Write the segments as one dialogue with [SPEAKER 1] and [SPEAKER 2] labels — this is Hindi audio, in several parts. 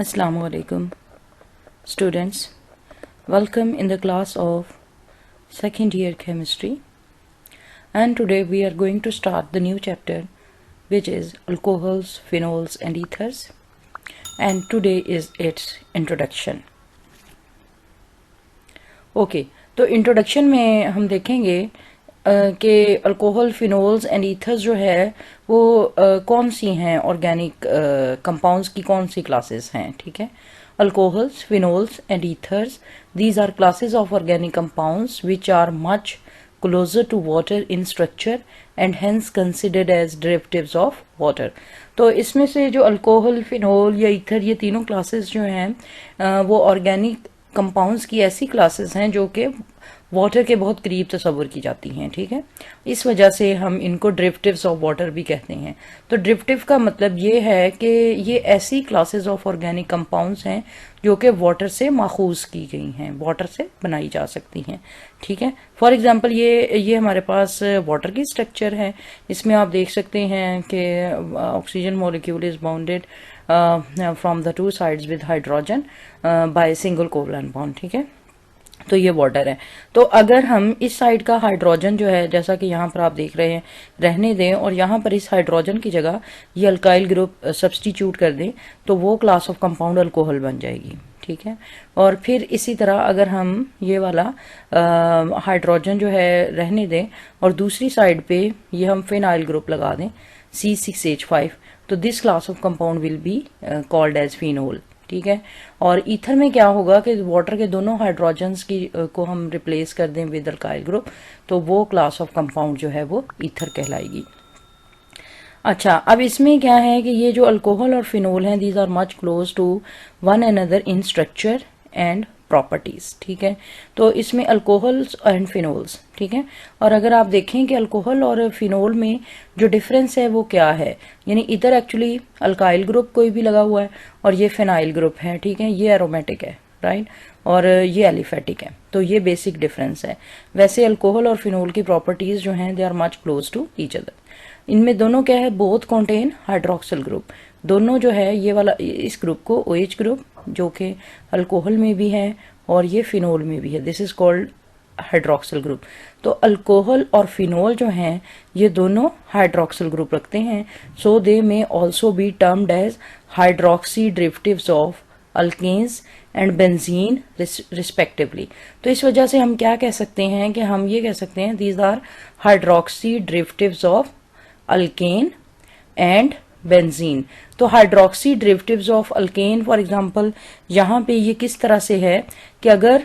[SPEAKER 1] Assalamu alaikum students, welcome in the class of second year chemistry, and today we are going to start the new chapter which is alcohols, phenols and ethers, and today is its introduction. Okay, तो इंट्रोडक्शन में हम देखेंगे कि अल्कोहल, फिनोल्स एंड ईथर्स जो है वो कौन सी हैं, ऑर्गेनिक कंपाउंड्स की कौन सी क्लासेस हैं. ठीक है, alcohols, phenols and ethers, these are classes of organic compounds which are much closer to water in structure and hence considered as derivatives of water. तो इसमें से जो अल्कोहल, फिनोल या ईथर, ये तीनों क्लासेस जो हैं वो ऑर्गेनिक कंपाउंड्स की ऐसी क्लासेस हैं जो कि वाटर के बहुत करीब तस्वर की जाती हैं. ठीक है, इस वजह से हम इनको डेरिवेटिव्स ऑफ वाटर भी कहते हैं. तो डेरिवेटिव का मतलब ये है कि ये ऐसी क्लासेस ऑफ ऑर्गेनिक कंपाउंड्स हैं जो कि वाटर से माखूज की गई हैं, वाटर से बनाई जा सकती हैं. ठीक है, फॉर एग्जांपल ये हमारे पास वाटर की स्ट्रक्चर है. इसमें आप देख सकते हैं कि oxygen molecule is bounded from the two sides with hydrogen by single covalent bond. ठीक है, तो ये वाटर है. तो अगर हम इस साइड का हाइड्रोजन जो है, जैसा कि यहाँ पर आप देख रहे हैं, रहने दें और यहाँ पर इस हाइड्रोजन की जगह ये अल्काइल ग्रुप सब्सटीट्यूट कर दें, तो वो क्लास ऑफ कंपाउंड अल्कोहल बन जाएगी. ठीक है, और फिर इसी तरह अगर हम ये वाला हाइड्रोजन जो है रहने दें और दूसरी साइड पे ये हम फिनाइल ग्रुप लगा दें, C6H5, तो this class of compound will be called as phenol. ठीक है, और ईथर में क्या होगा कि वाटर के दोनों हाइड्रोजन्स की को हम रिप्लेस कर दें विद अल्काइल ग्रुप, तो वो क्लास ऑफ कंपाउंड जो है वो ईथर कहलाएगी. अच्छा, अब इसमें क्या है कि ये जो अल्कोहल और फिनोल हैं, these are much close to one another in structure and properties. ठीक है, तो इसमें अल्कोहल्स एंड फिनोल्स. ठीक है, और अगर आप देखें कि अल्कोहल और फिनोल में जो डिफरेंस है वो क्या है, यानी इधर एक्चुअली अल्काइल ग्रुप कोई भी लगा हुआ है और ये फिनाइल ग्रुप है. ठीक है, ये एरोमेटिक है, राइट, और ये एलिफेटिक है. तो ये बेसिक डिफरेंस है. वैसे अल्कोहल और फिनोल की प्रॉपर्टीज जो हैं they are much close to each other. इनमें दोनों क्या है, बोथ कॉन्टेन हाइड्रोक्सिल ग्रुप. दोनों जो है ये वाला, इस ग्रुप को OH ग्रुप जो कि अल्कोहल में भी है और ये फिनोल में भी है, this is called hydroxyl group. तो अल्कोहल और फिनोल जो हैं ये दोनों हाइड्रोक्सिल ग्रुप रखते हैं. So they may also be termed as hydroxy derivatives of alkanes and benzene respectively. तो इस वजह से हम क्या कह सकते हैं कि हम ये कह सकते हैं these are hydroxy derivatives of alkane and benzene. तो hydroxy derivatives of alkane, for example यहाँ पे ये किस तरह से है कि अगर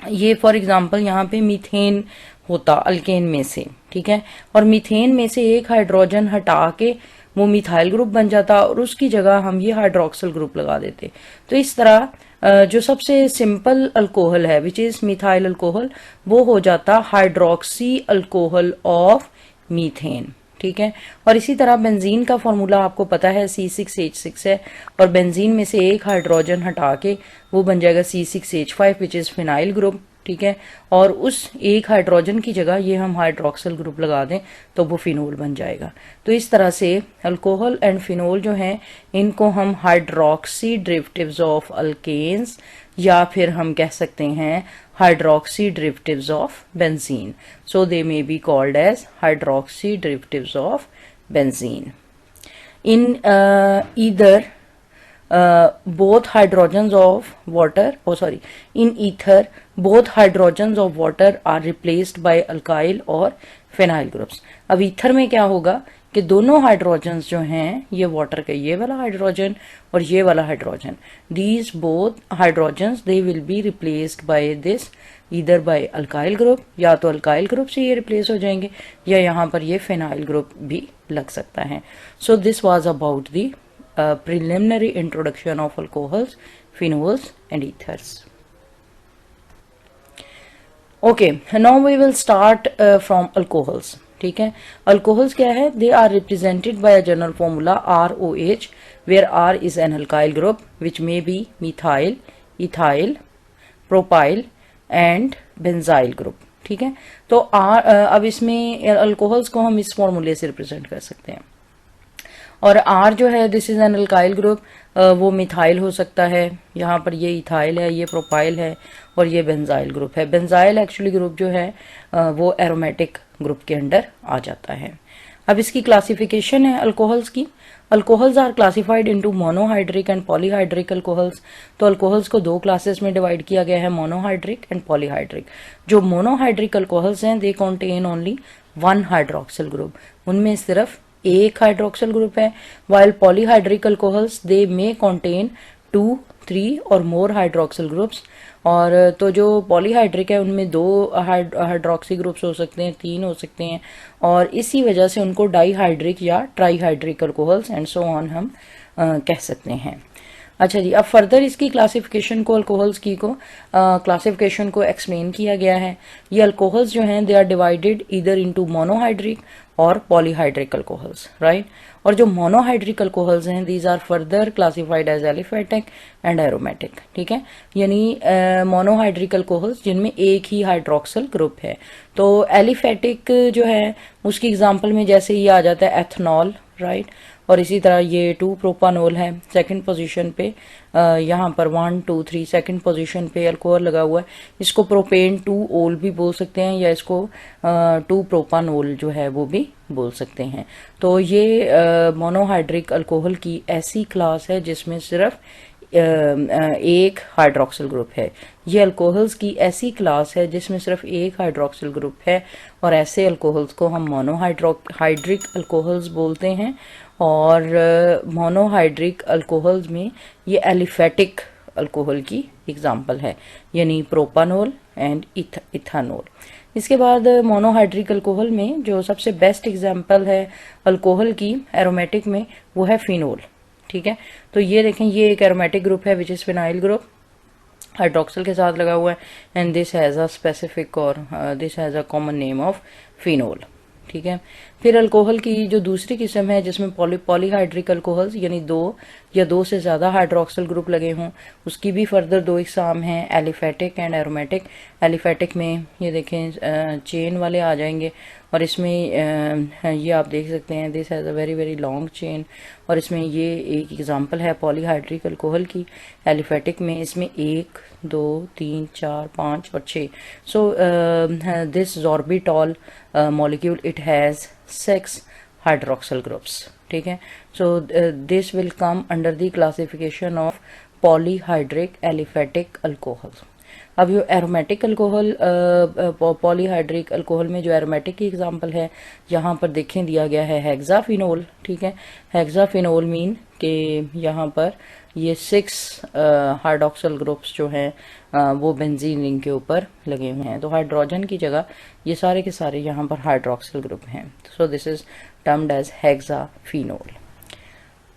[SPEAKER 1] ये फॉर एग्जांपल यहाँ पे मीथेन होता अल्केन में से, ठीक है, और मीथेन में से एक हाइड्रोजन हटा के वो मिथाइल ग्रुप बन जाता और उसकी जगह हम ये हाइड्रोक्सिल ग्रुप लगा देते. तो इस तरह जो सबसे सिंपल अल्कोहल है विच इज मिथाइल अल्कोहल, वो हो जाता हाइड्रोक्सी अल्कोहल ऑफ मीथेन. ठीक है, और इसी तरह बेंजीन का फॉर्मूला आपको पता है, C6H6 है, और बेंजीन में से एक हाइड्रोजन हटा के वो बन जाएगा C6H5 which is phenyl group. ठीक है, और उस एक हाइड्रोजन की जगह ये हम हाइड्रोक्सिल ग्रुप लगा दें तो वो फिनोल बन जाएगा. तो इस तरह से अल्कोहल एंड फिनोल जो हैं इनको हम हाइड्रोक्सी डेरिवेटिव्स ऑफ अल्केन्स या फिर हम कह सकते हैं hydroxy derivatives of benzene. So they may be called as hydroxy derivatives of benzene. In either both hydrogens of water, in ether both hydrogens of water are replaced by alkyl और phenyl groups. अब ईथर में क्या होगा कि दोनों हाइड्रोजन्स जो हैं ये वाटर के, ये वाला हाइड्रोजन और ये वाला hydrogen, these both hydrogens they will be replaced by this either by alkyl group, या तो alkyl group से ये रिप्लेस हो जाएंगे या यहाँ पर ये phenyl group भी लग सकता है. So this was about the preliminary introduction of alcohols, phenols and ethers. Okay, now we will start from alcohols. ठीक है, अल्कोहल्स क्या है? They are represented by a general formula ROH, where R is an alkyl group which may be methyl, ethyl, propyl and benzyl group. ठीक है, तो अब इसमें अल्कोहल्स को हम इस फॉर्मूले से रिप्रेजेंट कर सकते हैं। और आर जो है, this is an alkyl group, वो मिथाइल हो सकता है, यहाँ पर ये इथाइल है, ये प्रोपाइल है, और ये बेंजाइल ग्रुप है। बेंजाइल एक्चुअली ग्रुप जो है वो एरोमेटिक ग्रुप के अंडर आ जाता है। अब इसकी क्लासिफिकेशन है अल्कोहल्स की। Alcohols are classified into monohydric and polyhydric alcohols. तो अल्कोहल्स को दो क्लासेस में डिवाइड किया गया है, मोनोहाइड्रिक एंड पॉलीहाइड्रिक। जो मोनोहाइड्रिक अल्कोहल्स हैं, they contain only one hydroxyl group, उनमें सिर्फ एक हाइड्रोक्सिल ग्रुप है। While polyhydric alcohols they may contain 2, 3 और मोर हाइड्रोक्सिल ग्रुप्स। और तो जो पॉलीहाइड्रिक है उनमें दो हाइड्रोक्सी ग्रुप्स हो सकते हैं, 3 हो सकते हैं, और इसी वजह से उनको डाईहाइड्रिक या trihydric alcohols and so on हम कह सकते हैं। अच्छा जी, अब फर्दर इसकी क्लासिफिकेशन को, अल्कोहल्स की को क्लासिफिकेशन को एक्सप्लेन किया गया है। ये अल्कोहल्स जो हैं they are divided either into monohydric और पॉलीहाइड्रिक अल्कोहल्स, राइट। और जो मोनोहाइड्रिक अल्कोहल्स हैं, these are further classified as aliphatic and aromatic. ठीक है, यानी मोनोहाइड्रिक अल्कोहल्स जिनमें एक ही हाइड्रोक्सिल ग्रुप है। तो एलिफेटिक जो है उसकी एग्जांपल में जैसे ये आ जाता है एथनॉल, राइट। और इसी तरह ये 2 प्रोपानोल है सेकंड पोजीशन पे, यहाँ पर 1 2 3 सेकंड पोजीशन पे अल्कोहल लगा हुआ है। इसको प्रोपेन 2 ओल भी बोल सकते हैं, या इसको 2 प्रोपानोल जो है वो भी बोल सकते हैं। तो ये मोनोहाइड्रिक अल्कोहल की ऐसी क्लास है जिसमें सिर्फ एक हाइड्रोक्सिल ग्रुप है। ये अल्कोहल्स की ऐसी क्लास है जिसमें सिर्फ एक हाइड्रोक्सिल ग्रुप है, और ऐसे अल्कोहल्स को हम मोनोहाइड्रिक अल्कोहल्स बोलते हैं। और मोनोहाइड्रिक अल्कोहल्स में ये एलिफेटिक अल्कोहल की एग्जांपल है, यानी प्रोपानोल एंड इथानोल। इसके बाद मोनोहाइड्रिक अल्कोहल में जो सबसे बेस्ट एग्जांपल है अल्कोहल की एरोमेटिक में, वो है फिनोल। ठीक है, तो ये देखें, ये एक एरोमेटिक ग्रुप है which is phenyl group, hydroxyl के साथ लगा हुआ है, and this has a specific और this has a common name of phenol. ठीक है, फिर अल्कोहल की जो दूसरी किस्म है जिसमें पॉलीहाइड्रिक अल्कोहल्स यानी 2 या 2 से ज़्यादा हाइड्रोक्सिल ग्रुप लगे हों, उसकी भी फर्दर 2 इकसाम हैं, एलिफेटिक एंड एरोमेटिक। एलिफेटिक में ये देखें चेन वाले आ जाएंगे, और इसमें ये आप देख सकते हैं this has a very very long chain, और इसमें ये एक एग्जांपल है पॉलीहाइड्रिक अल्कोहल की। एलिफेटिक में इसमें 1 2 3 4 5 और 6। So this sorbitol molecule it has 6 hydroxyl groups. ठीक है, so this will come under the classification of polyhydric aliphatic alcohol. अब ये एरोमेटिक अल्कोहल, पॉलीहाइड्रिक अल्कोहल में जो एरोमेटिक की एग्जांपल है यहाँ पर देखें दिया गया है हेक्साफिनोल। ठीक है, हेक्साफिनोल मीन कि यहाँ पर ये 6 हाइड्रोक्सिल ग्रुप्स जो हैं वो बेंजीन रिंग के ऊपर लगे हुए हैं, तो हाइड्रोजन की जगह ये सारे के सारे यहाँ पर हाइड्रोक्सिल ग्रुप हैं। So this is termed as hexaphenol.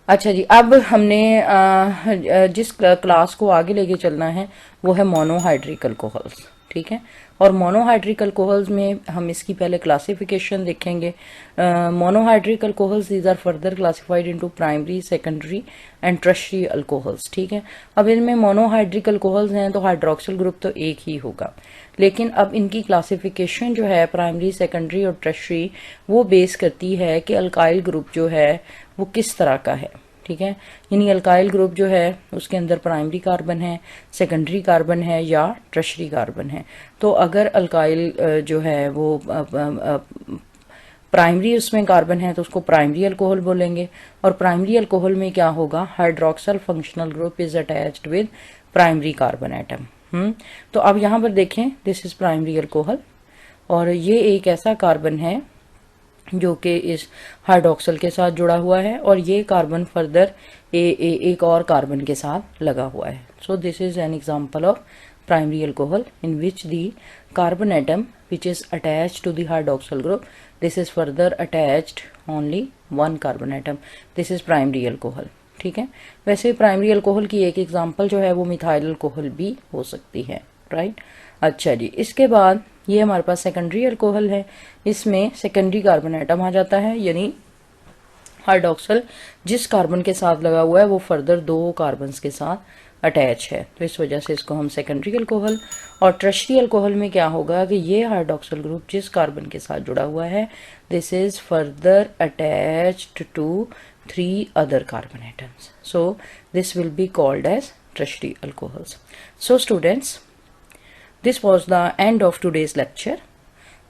[SPEAKER 1] अच्छा जी, अब हमने जिस क्लास को आगे लेके चलना है वो है मोनोहाइड्रिक अल्कोहल्स। ठीक है, और मोनोहाइड्रिक अल्कोहल्स में हम इसकी पहले क्लासिफिकेशन देखेंगे। Monohydric alcohols these are further classified into primary, secondary and tertiary alcohols. ठीक है, अब इनमें मोनोहाइड्रिक अल्कोहल्स हैं तो हाइड्रोक्सिल ग्रुप तो एक ही होगा, लेकिन अब इनकी क्लासिफिकेशन जो है प्राइमरी, सेकेंडरी और टर्शियरी, वो बेस करती है कि अल्काइल ग्रुप जो है वो किस तरह का है। ठीक है, यानी अल्काइल ग्रुप जो है उसके अंदर प्राइमरी कार्बन है, सेकेंडरी कार्बन है या टर्शियरी कार्बन है। तो अगर अल्काइल जो है वो प्राइमरी उसमें कार्बन है तो उसको प्राइमरी अल्कोहल बोलेंगे, और प्राइमरी अल्कोहल में क्या होगा, hydroxyl functional group is attached with primary carbon atom. तो अब यहाँ पर देखें दिस इज प्राइमरी अल्कोहल, और ये एक ऐसा कार्बन है जो कि इस हाइड्रोक्सिल के साथ जुड़ा हुआ है, और ये कार्बन फर्दर एक और कार्बन के साथ लगा हुआ है। सो this is an example of primary alcohol in which the carbon atom which is attached to the hydroxyl group, this is further attached only one carbon atom, this is primary alcohol. ठीक है, वैसे प्राइमरी अल्कोहल की एक एग्जांपल जो है वो मिथाइल अल्कोहल भी हो सकती है, राइट। अच्छा जी, इसके बाद ये हमारे पास सेकेंडरी अल्कोहल है। इसमें सेकेंडरी कार्बन एटम आ जाता है, यानी हाइड्रोक्सल जिस कार्बन के साथ लगा हुआ है वो फर्दर दो कार्बन्स के साथ अटैच है, तो इस वजह से इसको हम सेकेंडरी अल्कोहल। और टर्शरी अल्कोहल में क्या होगा कि ये हाइड्रोक्सल ग्रुप जिस कार्बन के साथ जुड़ा हुआ है, this is further attached to 3 other carbon atoms, so this will be called as tertiary alcohols. So students, this was the end of today's lecture.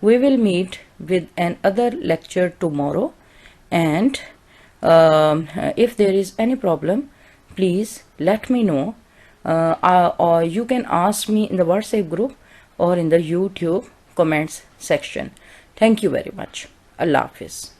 [SPEAKER 1] We will meet with another lecture tomorrow, and if there is any problem, please let me know, or you can ask me in the WhatsApp group or in the YouTube comments section. Thank you very much. Allah Hafiz.